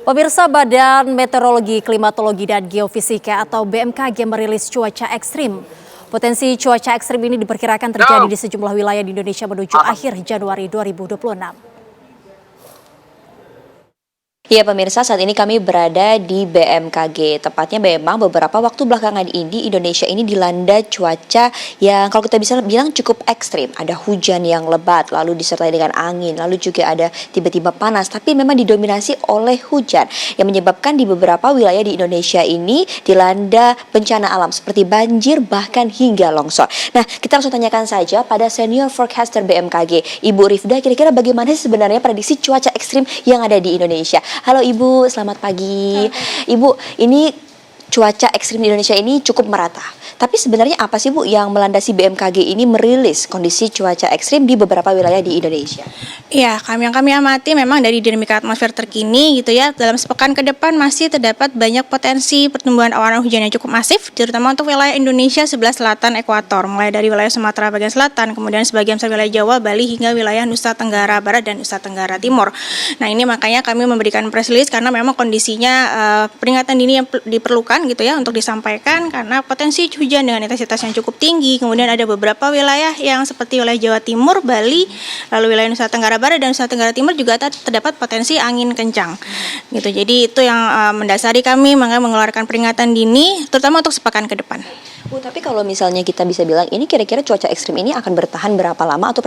Pemirsa, Badan Meteorologi, Klimatologi, dan Geofisika atau BMKG merilis cuaca ekstrim. Potensi cuaca ekstrim ini diperkirakan terjadi di sejumlah wilayah di Indonesia menuju akhir Januari 2026. Ya pemirsa, saat ini kami berada di BMKG. Tepatnya memang beberapa waktu belakangan ini Indonesia ini dilanda cuaca yang kalau kita bisa bilang cukup ekstrim. Ada hujan yang lebat, lalu disertai dengan angin, lalu juga ada tiba-tiba panas. Tapi memang didominasi oleh hujan yang menyebabkan di beberapa wilayah di Indonesia ini dilanda bencana alam seperti banjir bahkan hingga longsor. Nah, kita langsung tanyakan saja pada senior forecaster BMKG, Ibu Rifda, kira-kira bagaimana sih sebenarnya prediksi cuaca ekstrim yang ada di Indonesia? Halo Ibu, selamat pagi. Ibu, ini cuaca ekstrim di Indonesia ini cukup merata. Tapi sebenarnya apa sih Bu yang melandasi BMKG ini merilis kondisi cuaca ekstrim di beberapa wilayah di Indonesia? Iya, yang kami amati memang dari dinamika atmosfer terkini gitu ya, dalam sepekan ke depan masih terdapat banyak potensi pertumbuhan awan hujan yang cukup masif, terutama untuk wilayah Indonesia sebelah selatan ekuator, mulai dari wilayah Sumatera bagian selatan, kemudian sebagian besar wilayah Jawa, Bali, hingga wilayah Nusa Tenggara Barat dan Nusa Tenggara Timur. Nah, ini makanya kami memberikan press release karena memang kondisinya peringatan dini yang diperlukan gitu ya untuk disampaikan karena potensi hujan dengan intensitas yang cukup tinggi. Kemudian ada beberapa wilayah yang seperti wilayah Jawa Timur, Bali, lalu wilayah Nusa Tenggara Barat dan Nusa Tenggara Timur juga terdapat potensi angin kencang. Gitu. Jadi itu yang mendasari kami mengeluarkan peringatan dini terutama untuk sepekan ke depan. Bu, tapi kalau misalnya kita bisa bilang ini kira-kira cuaca ekstrim ini akan bertahan berapa lama atau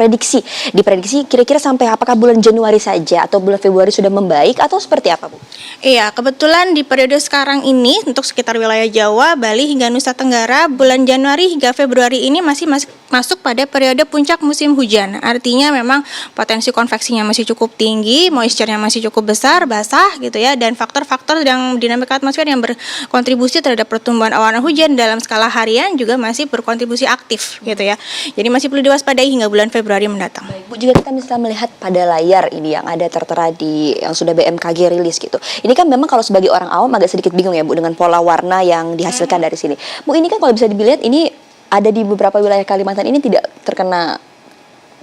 diprediksi kira-kira sampai apakah bulan Januari saja atau bulan Februari sudah membaik atau seperti apa Bu? Iya, kebetulan di periode sekarang ini untuk sekitar wilayah Jawa, Bali hingga Nusa Tenggara bulan Januari hingga Februari ini masih masuk pada periode puncak musim hujan. Artinya memang potensi konveksinya masih cukup tinggi, moisture-nya masih cukup besar, basah gitu ya, dan faktor-faktor yang dinamika atmosfer yang berkontribusi terhadap pertumbuhan awan hujan dalam skala harian juga masih berkontribusi aktif gitu ya. Jadi masih perlu diwaspadai hingga bulan Februari mendatang. Baik, Bu, juga kita bisa melihat pada layar ini yang ada tertera di yang sudah BMKG rilis gitu. Ini kan memang kalau sebagai orang awam agak sedikit bingung ya Bu dengan pola warna yang dihasilkan dari sini. Bu, ini kan kalau bisa dilihat ini ada di beberapa wilayah Kalimantan ini tidak terkena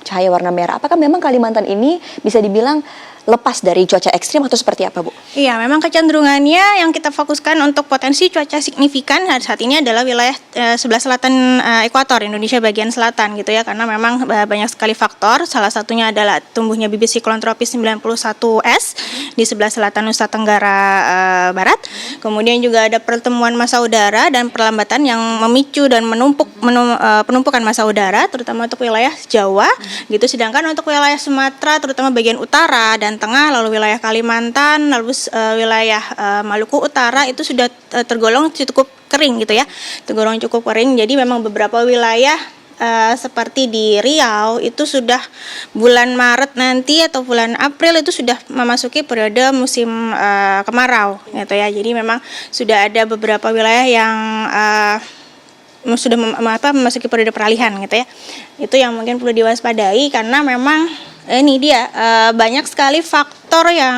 cahaya warna merah. Apakah memang Kalimantan ini bisa dibilang lepas dari cuaca ekstrim atau seperti apa Bu? Iya, memang kecenderungannya yang kita fokuskan untuk potensi cuaca signifikan saat ini adalah wilayah sebelah selatan ekuator Indonesia bagian selatan gitu ya, karena memang banyak sekali faktor. Salah satunya adalah tumbuhnya bibit siklon tropis 91S di sebelah selatan Nusa Tenggara Barat. Kemudian juga ada pertemuan massa udara dan perlambatan yang memicu dan penumpukan massa udara terutama untuk wilayah Jawa gitu. Sedangkan untuk wilayah Sumatera terutama bagian utara dan tengah, lalu wilayah Kalimantan, lalu wilayah Maluku Utara itu sudah tergolong cukup kering gitu ya, tergolong cukup kering. Jadi memang beberapa wilayah seperti di Riau itu sudah bulan Maret nanti atau bulan April itu sudah memasuki periode musim kemarau gitu ya. Jadi memang sudah ada beberapa wilayah yang sudah memasuki periode peralihan gitu ya. Itu yang mungkin perlu diwaspadai karena memang ini dia banyak sekali faktor yang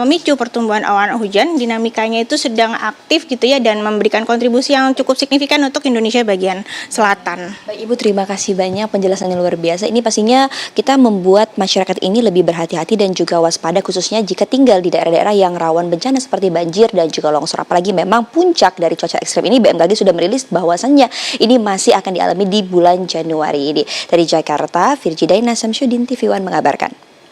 memicu pertumbuhan awan hujan. Dinamikanya itu sedang aktif gitu ya dan memberikan kontribusi yang cukup signifikan untuk Indonesia bagian selatan. Baik Ibu, terima kasih banyak penjelasannya luar biasa. Ini pastinya kita membuat masyarakat ini lebih berhati-hati dan juga waspada khususnya jika tinggal di daerah-daerah yang rawan bencana seperti banjir dan juga longsor. Apalagi memang puncak dari cuaca ekstrem ini BMKG sudah merilis bahwasannya ini masih akan dialami di bulan Januari ini. Dari Jakarta, Virjidaina Samsyudin, TV One mengabarkan.